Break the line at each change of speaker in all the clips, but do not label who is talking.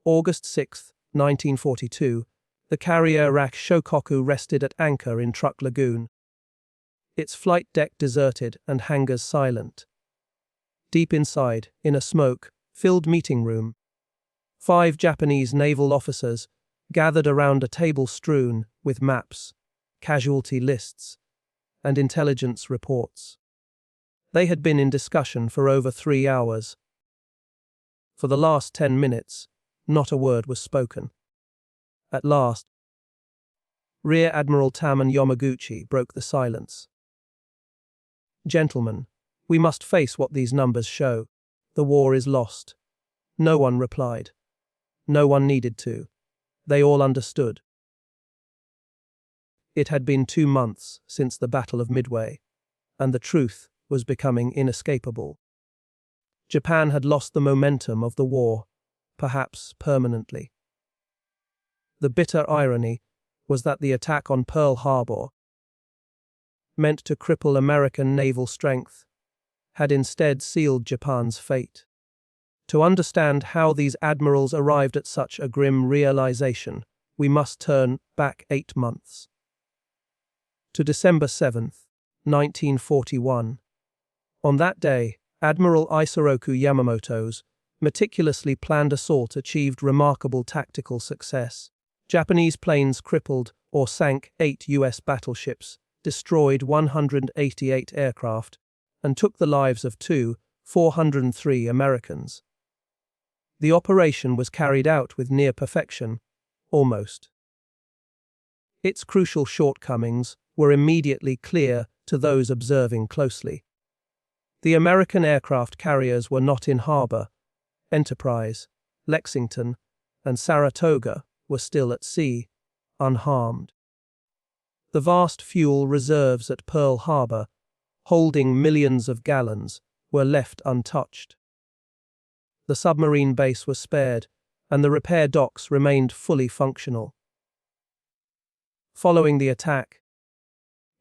August 6, 1942, the carrier Shokoku rested at anchor in Truk Lagoon. Its flight deck deserted and hangars silent. Deep inside, in a smoke-filled meeting room, 5 Japanese naval officers gathered around a table strewn with maps, casualty lists, and intelligence reports. They had been in discussion for over 3 hours. For the last 10 minutes, not a word was spoken. At last, Rear Admiral Taman Yamaguchi broke the silence. "Gentlemen, we must face what these numbers show. The war is lost." No one replied. No one needed to. They all understood. It had been 2 months since the Battle of Midway, and the truth was becoming inescapable. Japan had lost the momentum of the war, perhaps permanently. The bitter irony was that the attack on Pearl Harbor, meant to cripple American naval strength, had instead sealed Japan's fate. To understand how these admirals arrived at such a grim realization, we must turn back 8 months. To December 7, 1941. On that day, Admiral Isoroku Yamamoto's meticulously planned assault achieved remarkable tactical success. Japanese planes crippled or sank 8 U.S. battleships, destroyed 188 aircraft, and took the lives of 403 Americans. The operation was carried out with near perfection, almost. Its crucial shortcomings were immediately clear to those observing closely. The American aircraft carriers were not in harbor. Enterprise, Lexington, and Saratoga were still at sea, unharmed. The vast fuel reserves at Pearl Harbor, holding millions of gallons, were left untouched. The submarine base was spared, and the repair docks remained fully functional. Following the attack,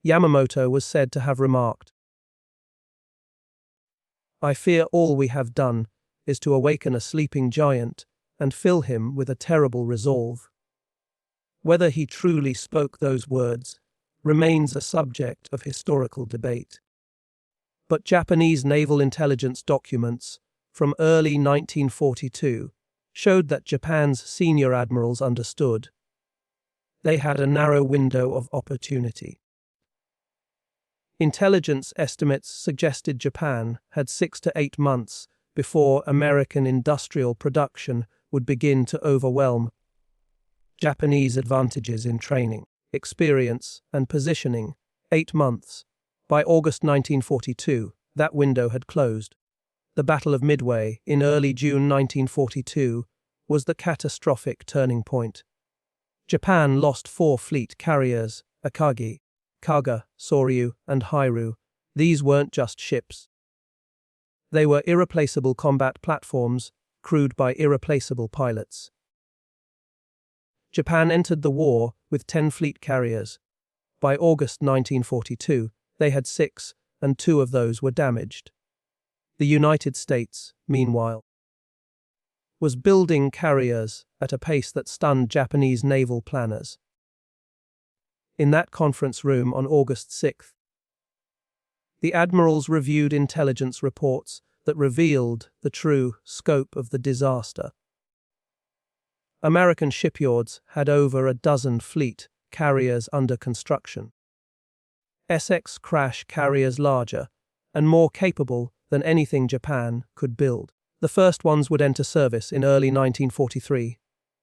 Yamamoto was said to have remarked, "I fear all we have done is to awaken a sleeping giant and fill him with a terrible resolve." Whether he truly spoke those words remains a subject of historical debate. But Japanese naval intelligence documents from early 1942 showed that Japan's senior admirals understood. They had a narrow window of opportunity. Intelligence estimates suggested Japan had 6 to 8 months before American industrial production would begin to overwhelm Japanese advantages in training, experience, and positioning. 8 months. By August 1942, that window had closed. The Battle of Midway, in early June 1942, was the catastrophic turning point. Japan lost 4 fleet carriers, Akagi, Kaga, Soryu, and Hairu. These weren't just ships. They were irreplaceable combat platforms, crewed by irreplaceable pilots. Japan entered the war with 10 fleet carriers. By August 1942, they had 6, and 2 of those were damaged. The United States, meanwhile, was building carriers at a pace that stunned Japanese naval planners. In that conference room on August 6, the admirals reviewed intelligence reports that revealed the true scope of the disaster. American shipyards had over a dozen fleet carriers under construction. Essex crash carriers larger and more capable than anything Japan could build. The first ones would enter service in early 1943.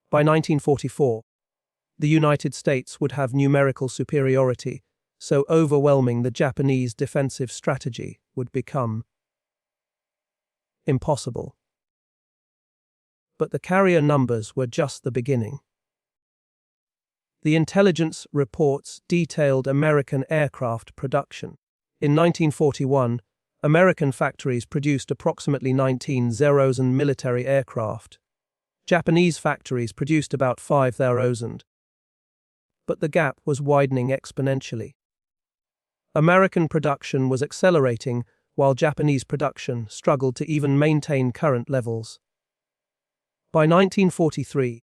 By 1944, the United States would have numerical superiority, so overwhelming the Japanese defensive strategy would become impossible. But the carrier numbers were just the beginning. The intelligence reports detailed American aircraft production. In 1941, American factories produced approximately 19,000 military aircraft. Japanese factories produced about 5,000. But the gap was widening exponentially. American production was accelerating while Japanese production struggled to even maintain current levels. By 1943,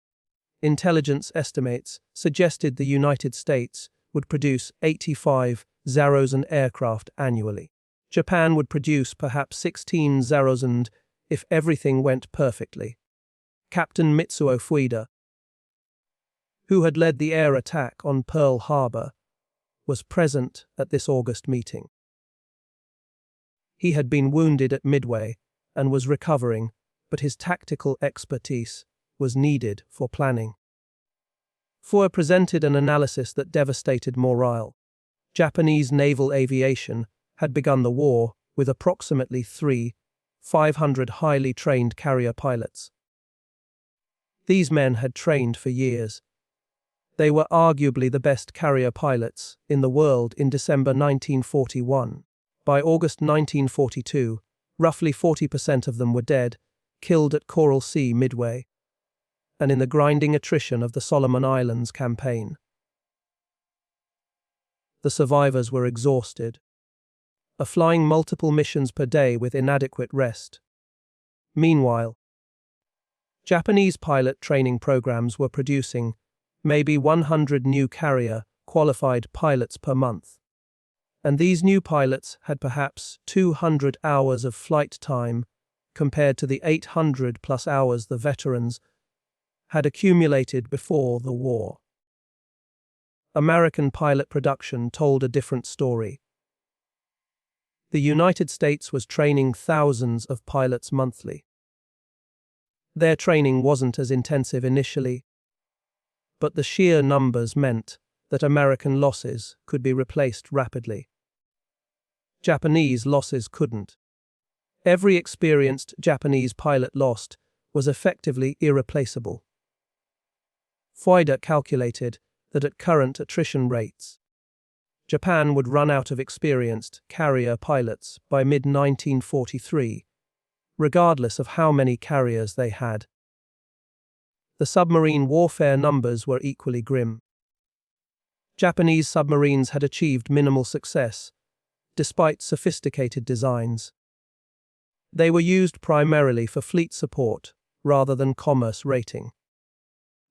intelligence estimates suggested the United States would produce 85 Zarosan aircraft annually. Japan would produce perhaps 16 Zarosan if everything went perfectly. Captain Mitsuo Fuida, who had led the air attack on Pearl Harbor, was present at this August meeting. He had been wounded at Midway and was recovering, but his tactical expertise was needed for planning. Fuida presented an analysis that devastated morale. Japanese naval aviation had begun the war with approximately 500 highly trained carrier pilots. These men had trained for years. They were arguably the best carrier pilots in the world in December 1941. By August 1942, roughly 40% of them were dead, killed at Coral Sea Midway, and in the grinding attrition of the Solomon Islands campaign. The survivors were exhausted, flying multiple missions per day with inadequate rest. Meanwhile, Japanese pilot training programs were producing maybe 100 new carrier-qualified pilots per month. And these new pilots had perhaps 200 hours of flight time compared to the 800-plus hours the veterans had accumulated before the war. American pilot production told a different story. The United States was training thousands of pilots monthly. Their training wasn't as intensive initially, but the sheer numbers meant that American losses could be replaced rapidly. Japanese losses couldn't. Every experienced Japanese pilot lost was effectively irreplaceable. Fuida calculated that at current attrition rates, Japan would run out of experienced carrier pilots by mid-1943, regardless of how many carriers they had. The submarine warfare numbers were equally grim. Japanese submarines had achieved minimal success, despite sophisticated designs. They were used primarily for fleet support rather than commerce rating.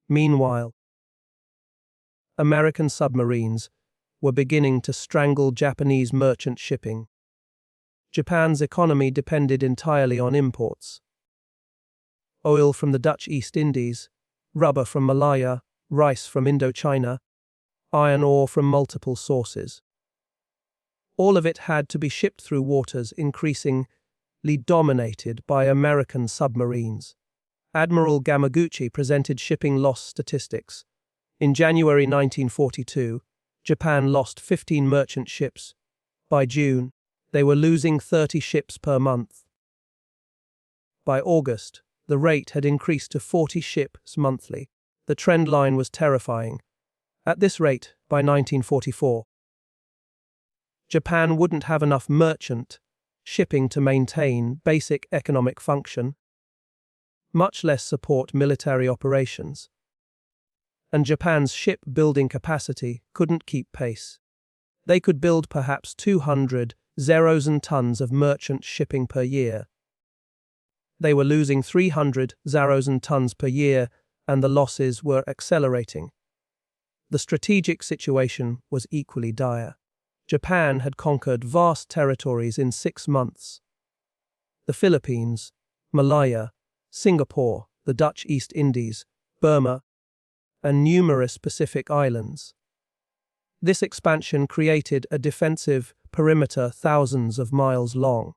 Meanwhile, American submarines were beginning to strangle Japanese merchant shipping. Japan's economy depended entirely on imports. Oil from the Dutch East Indies, rubber from Malaya, rice from Indochina, iron ore from multiple sources. All of it had to be shipped through waters increasingly dominated by American submarines. Admiral Yamamoto presented shipping loss statistics. In January 1942, Japan lost 15 merchant ships. By June, they were losing 30 ships per month. By August, the rate had increased to 40 ships monthly. The trend line was terrifying. At this rate, by 1944, Japan wouldn't have enough merchant shipping to maintain basic economic function, much less support military operations. And Japan's shipbuilding capacity couldn't keep pace. They could build perhaps 200,000 tons of merchant shipping per year. They were losing 300,000 tons per year, and the losses were accelerating. The strategic situation was equally dire. Japan had conquered vast territories in 6 months. The Philippines, Malaya, Singapore, the Dutch East Indies, Burma, and numerous Pacific islands. This expansion created a defensive perimeter thousands of miles long.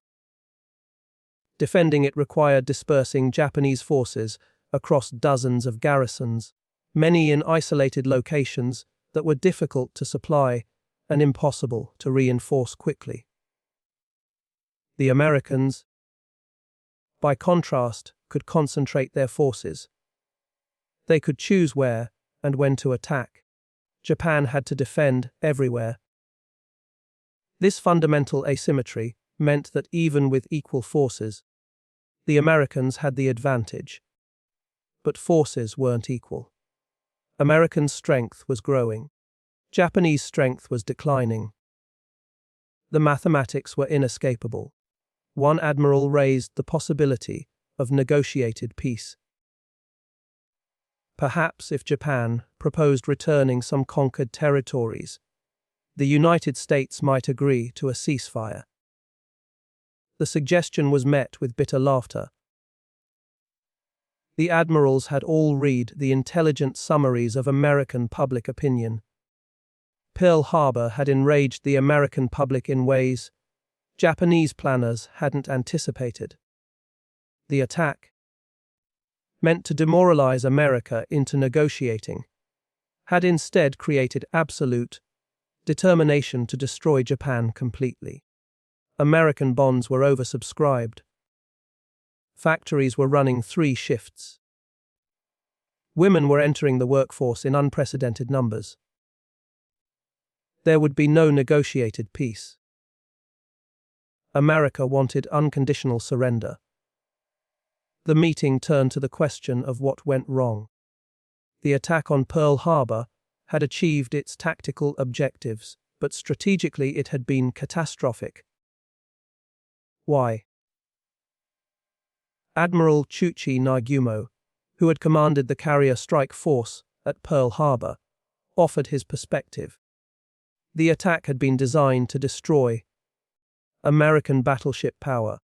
Defending it required dispersing Japanese forces across dozens of garrisons, many in isolated locations that were difficult to supply and impossible to reinforce quickly. The Americans, by contrast, could concentrate their forces. They could choose where and when to attack. Japan had to defend everywhere. This fundamental asymmetry meant that even with equal forces, the Americans had the advantage. But forces weren't equal. American strength was growing. Japanese strength was declining. The mathematics were inescapable. One admiral raised the possibility of negotiated peace. Perhaps if Japan proposed returning some conquered territories, the United States might agree to a ceasefire. The suggestion was met with bitter laughter. The admirals had all read the intelligent summaries of American public opinion. Pearl Harbor had enraged the American public in ways Japanese planners hadn't anticipated. The attack, meant to demoralize America into negotiating, had instead created absolute determination to destroy Japan completely. American bonds were oversubscribed. Factories were running 3 shifts. Women were entering the workforce in unprecedented numbers. There would be no negotiated peace. America wanted unconditional surrender. The meeting turned to the question of what went wrong. The attack on Pearl Harbor had achieved its tactical objectives, but strategically it had been catastrophic. Why? Admiral Chuchi Nagumo, who had commanded the carrier strike force at Pearl Harbor, offered his perspective. The attack had been designed to destroy American battleship power,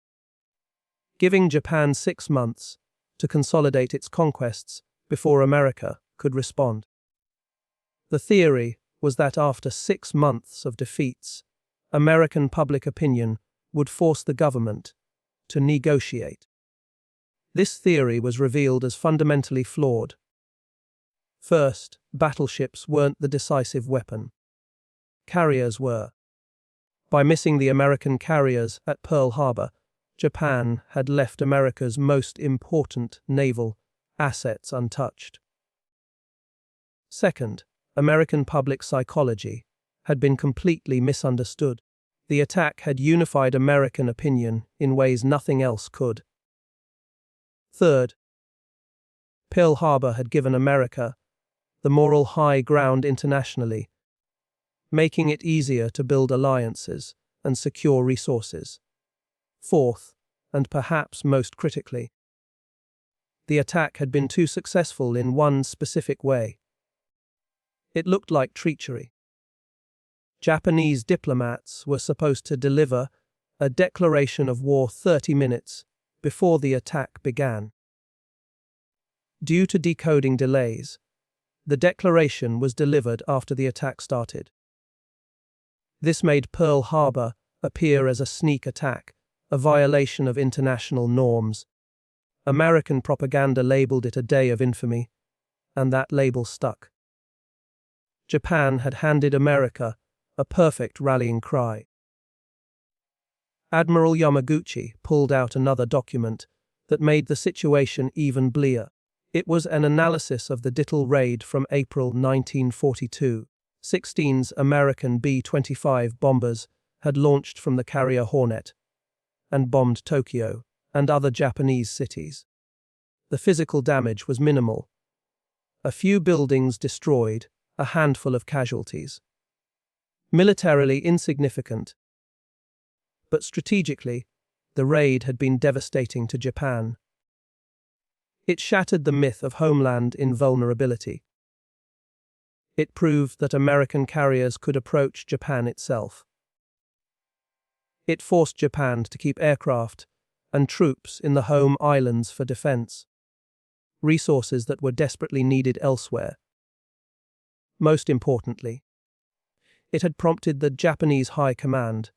giving Japan 6 months to consolidate its conquests before America could respond. The theory was that after 6 months of defeats, American public opinion would force the government to negotiate. This theory was revealed as fundamentally flawed. First, battleships weren't the decisive weapon. Carriers were. By missing the American carriers at Pearl Harbor, Japan had left America's most important naval assets untouched. Second, American public psychology had been completely misunderstood. The attack had unified American opinion in ways nothing else could. Third, Pearl Harbor had given America the moral high ground internationally, making it easier to build alliances and secure resources. Fourth, and perhaps most critically, the attack had been too successful in one specific way. It looked like treachery. Japanese diplomats were supposed to deliver a declaration of war 30 minutes before the attack began. Due to decoding delays, the declaration was delivered after the attack started. This made Pearl Harbor appear as a sneak attack, a violation of international norms. American propaganda labeled it a day of infamy, and that label stuck. Japan had handed America a perfect rallying cry. Admiral Yamaguchi pulled out another document that made the situation even bleaker. It was an analysis of the Dittle raid from April 1942. 16's American B-25 bombers had launched from the carrier Hornet and bombed Tokyo and other Japanese cities. The physical damage was minimal. A few buildings destroyed, a handful of casualties. Militarily insignificant, but strategically, the raid had been devastating to Japan. It shattered the myth of homeland invulnerability. It proved that American carriers could approach Japan itself. It forced Japan to keep aircraft and troops in the home islands for defense, resources that were desperately needed elsewhere. Most importantly, it had prompted the Japanese High Command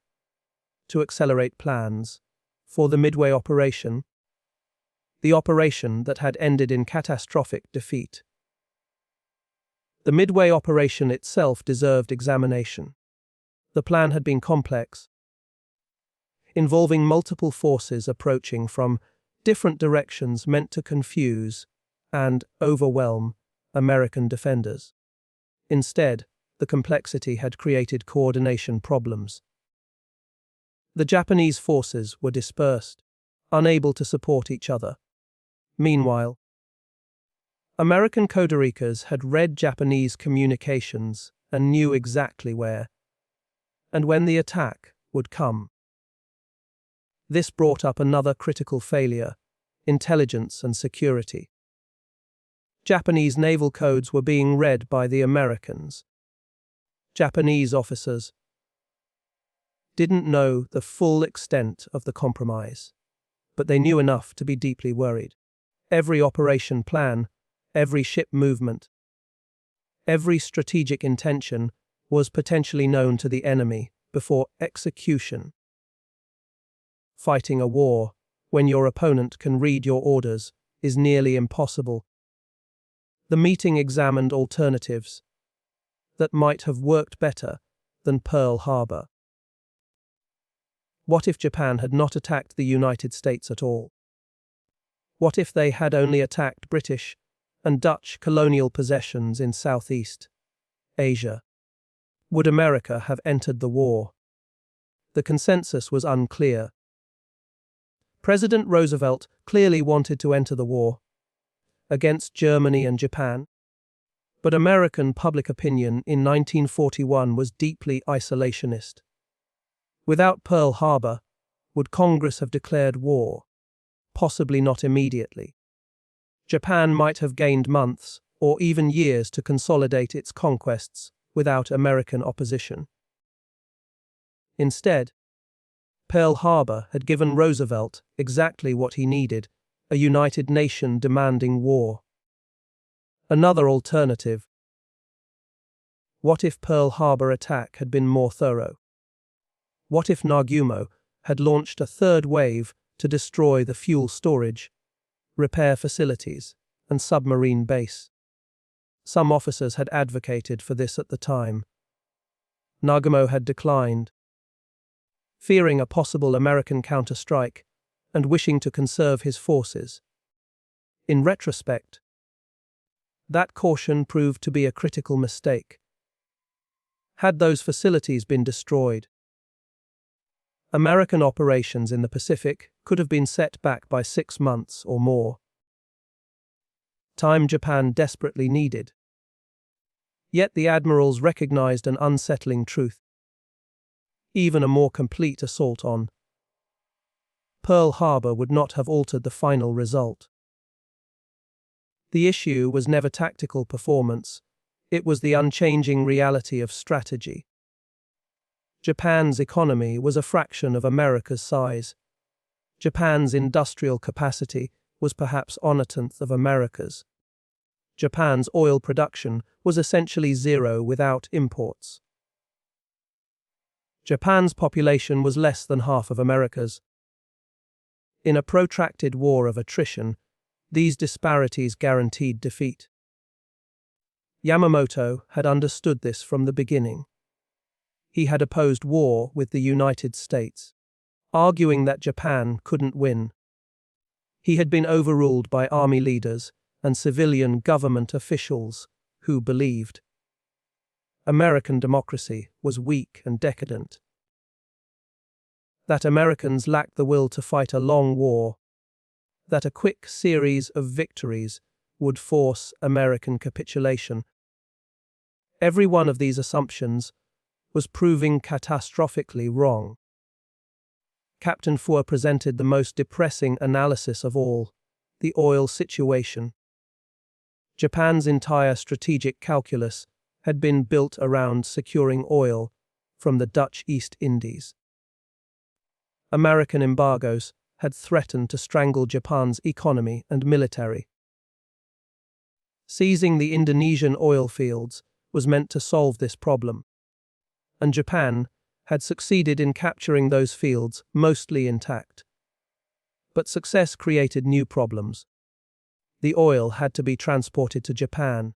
to accelerate plans for the Midway operation, the operation that had ended in catastrophic defeat. The Midway operation itself deserved examination. The plan had been complex, involving multiple forces approaching from different directions meant to confuse and overwhelm American defenders. Instead, the complexity had created coordination problems. The Japanese forces were dispersed, unable to support each other. Meanwhile, American coderikas had read Japanese communications and knew exactly where and when the attack would come. This brought up another critical failure: intelligence and security. Japanese naval codes were being read by the Americans. Japanese officers didn't know the full extent of the compromise, but they knew enough to be deeply worried. Every operation plan, every ship movement, every strategic intention was potentially known to the enemy before execution. Fighting a war, when your opponent can read your orders, is nearly impossible. The meeting examined alternatives that might have worked better than Pearl Harbor. What if Japan had not attacked the United States at all? What if they had only attacked British and Dutch colonial possessions in Southeast Asia? Would America have entered the war? The consensus was unclear. President Roosevelt clearly wanted to enter the war against Germany and Japan, but American public opinion in 1941 was deeply isolationist. Without Pearl Harbor, would Congress have declared war? Possibly not immediately. Japan might have gained months or even years to consolidate its conquests without American opposition. Instead, Pearl Harbor had given Roosevelt exactly what he needed, a united nation demanding war. Another alternative. What if Pearl Harbor attack had been more thorough? What if Nagumo had launched a third wave to destroy the fuel storage, repair facilities, and submarine base? Some officers had advocated for this at the time. Nagumo had declined, fearing a possible American counterstrike and wishing to conserve his forces. In retrospect, that caution proved to be a critical mistake. Had those facilities been destroyed, American operations in the Pacific could have been set back by 6 months or more. Time Japan desperately needed. Yet the admirals recognized an unsettling truth. Even a more complete assault on Pearl Harbor would not have altered the final result. The issue was never tactical performance, it was the unchanging reality of strategy. Japan's economy was a fraction of America's size. Japan's industrial capacity was perhaps 1/10 of America's. Japan's oil production was essentially zero without imports. Japan's population was less than half of America's. In a protracted war of attrition, these disparities guaranteed defeat. Yamamoto had understood this from the beginning. He had opposed war with the United States, arguing that Japan couldn't win. He had been overruled by army leaders and civilian government officials who believed American democracy was weak and decadent, that Americans lacked the will to fight a long war, that a quick series of victories would force American capitulation. Every one of these assumptions was proving catastrophically wrong. Captain Fuhr presented the most depressing analysis of all, the oil situation. Japan's entire strategic calculus had been built around securing oil from the Dutch East Indies. American embargoes had threatened to strangle Japan's economy and military. Seizing the Indonesian oil fields was meant to solve this problem, and Japan had succeeded in capturing those fields mostly intact. But success created new problems. The oil had to be transported to Japan.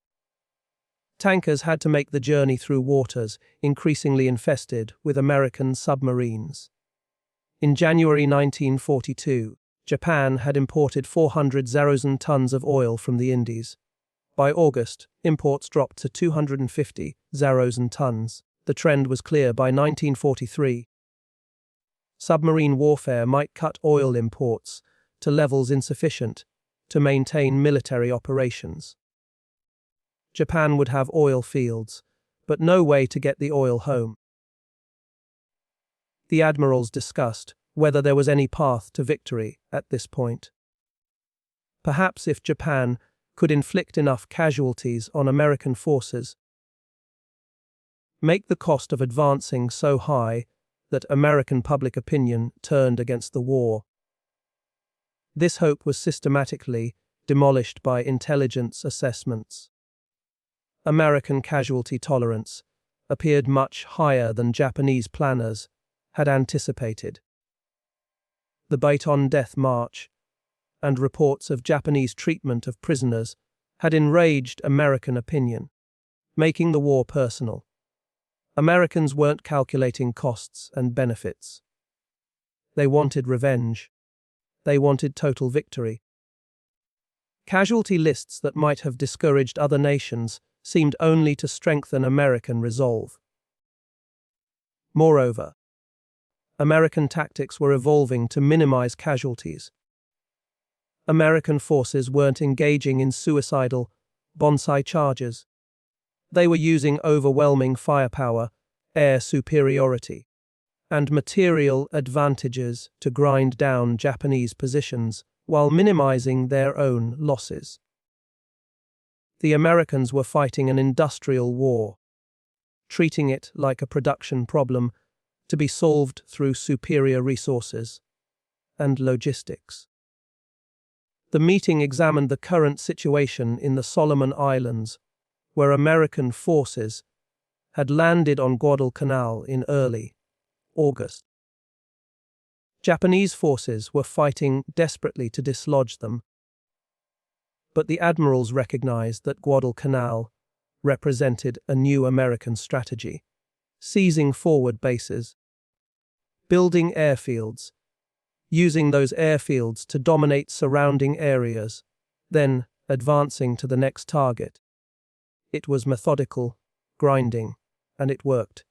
Tankers had to make the journey through waters increasingly infested with American submarines. In January 1942, Japan had imported 400,000 tons of oil from the Indies. By August, imports dropped to 250,000 tons. The trend was clear by 1943. Submarine warfare might cut oil imports to levels insufficient to maintain military operations. Japan would have oil fields, but no way to get the oil home. The admirals discussed whether there was any path to victory at this point. Perhaps if Japan could inflict enough casualties on American forces, make the cost of advancing so high that American public opinion turned against the war. This hope was systematically demolished by intelligence assessments. American casualty tolerance appeared much higher than Japanese planners had anticipated. The Baton Death March and reports of Japanese treatment of prisoners had enraged American opinion, making the war personal. Americans weren't calculating costs and benefits. They wanted revenge. They wanted total victory. Casualty lists that might have discouraged other nations seemed only to strengthen American resolve. Moreover, American tactics were evolving to minimize casualties. American forces weren't engaging in suicidal, bonsai charges. They were using overwhelming firepower, air superiority, and material advantages to grind down Japanese positions while minimizing their own losses. The Americans were fighting an industrial war, treating it like a production problem to be solved through superior resources and logistics. The meeting examined the current situation in the Solomon Islands, where American forces had landed on Guadalcanal in early August. Japanese forces were fighting desperately to dislodge them, but the admirals recognized that Guadalcanal represented a new American strategy, seizing forward bases, building airfields, using those airfields to dominate surrounding areas, then advancing to the next target. It was methodical, grinding, and it worked.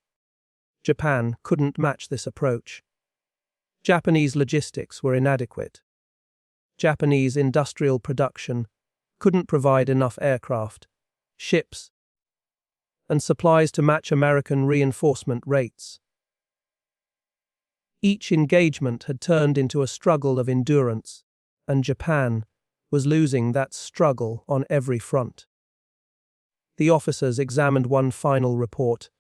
Japan couldn't match this approach. Japanese logistics were inadequate. Japanese industrial production couldn't provide enough aircraft, ships, and supplies to match American reinforcement rates. Each engagement had turned into a struggle of endurance, and Japan was losing that struggle on every front. The officers examined one final report,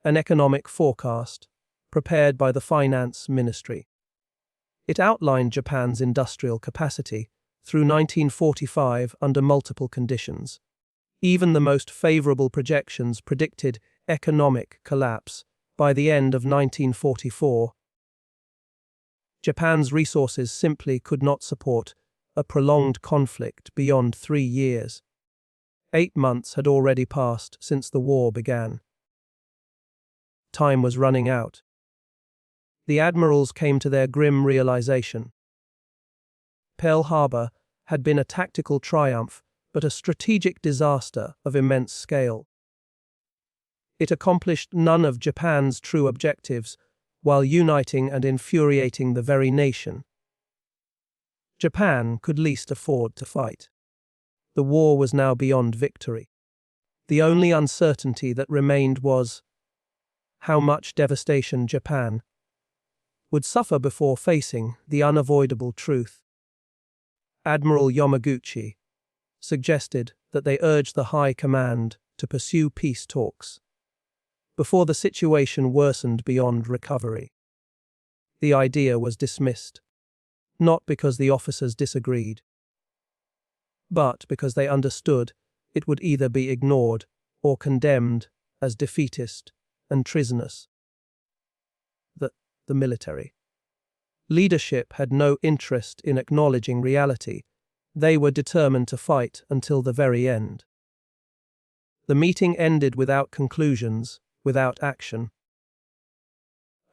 an economic forecast, prepared by the Finance Ministry. It outlined Japan's industrial capacity through 1945 under multiple conditions. Even the most favorable projections predicted economic collapse by the end of 1944. Japan's resources simply could not support a prolonged conflict beyond 3 years. 8 months had already passed since the war began. Time was running out. The admirals came to their grim realization. Pearl Harbor had been a tactical triumph, but a strategic disaster of immense scale. It accomplished none of Japan's true objectives, while uniting and infuriating the very nation. Japan could least afford to fight. The war was now beyond victory. The only uncertainty that remained was how much devastation Japan would suffer before facing the unavoidable truth. Admiral Yamamoto suggested that they urge the High Command to pursue peace talks before the situation worsened beyond recovery. The idea was dismissed, not because the officers disagreed, but because they understood it would either be ignored or condemned as defeatist and treasonous. The military leadership had no interest in acknowledging reality. They were determined to fight until the very end. The meeting ended without conclusions, without action.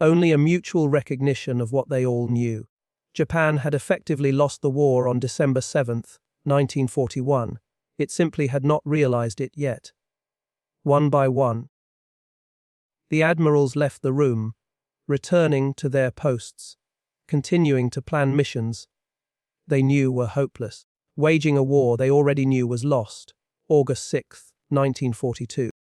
Only a mutual recognition of what they all knew. Japan had effectively lost the war on December 7, 1941. It simply had not realized it yet. One by one, the admirals left the room, returning to their posts, continuing to plan missions they knew were hopeless, waging a war they already knew was lost. August 6, 1942.